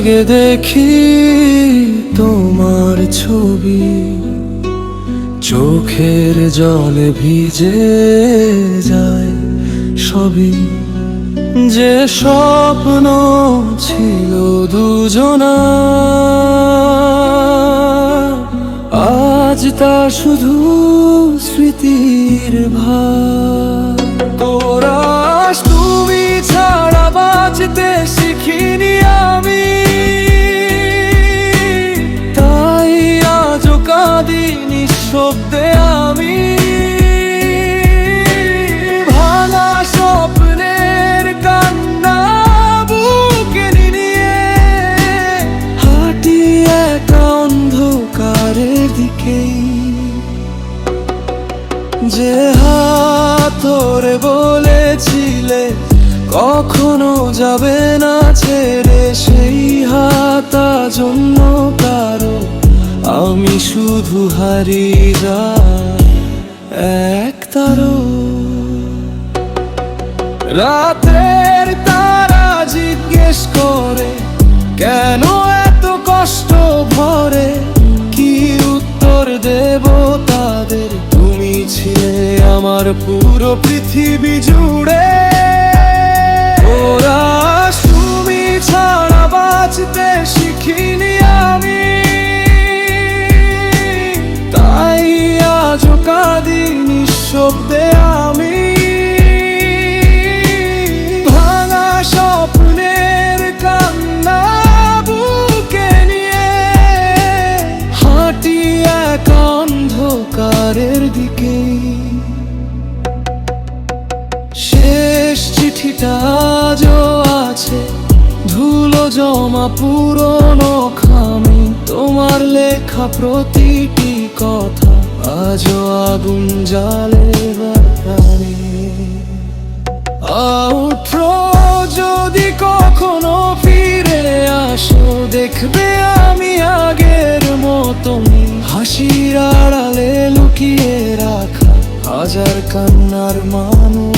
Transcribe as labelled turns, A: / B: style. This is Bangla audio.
A: জেগে দেখি তোমার ছবি, চোখের জলে ভিজে যায় সবই। যে স্বপ্ন ছিল দুজনার, আজ তা শুধু স্মৃতির ভার। তোরা তুমি ছাড়া বাঁচতে শিখিনি আমি, তাই আজও কাঁদি নিঃশব্দে আমি। ভাঙা স্বপ্নের কান্না বুকে নিয়ে হাঁটি একা অন্ধকারের দিকেই। যে হাত ধরে বলেছিলে কখনো যাবে না ছেড়ে, সেই হাত আজ অন্য কারো। আমি শুধু হারিয়ে যাই এক তারো। রাতের তারা জিজ্ঞেস করে কেন এত কষ্ট ভরে, কি উত্তর দেব তাদের? তুমি ছিলে আমার পুরো পৃথিবী জুড়ে। ওরা তুমি ছাড়া বাঁচতে শিখিনি আমি, তাই আজও কাঁদি নিঃশব্দে আমি। ভাঙা স্বপ্নের কান্না বুকে নিয়ে হাঁটি এক অন্ধকারের দিকে। শেষ চিঠিটা আজও আছে ধুলো জমা পুরনো খামে, তোমার লেখা প্রতিটি কথা আজও আগুন জ্বালে প্রাণে। উঠো যদি কখনো ফিরে আসো, দেখবে আমি আগের মতনই, হাসির আড়ালে লুকিয়ে রাখা হাজার কান্নার মানুষ।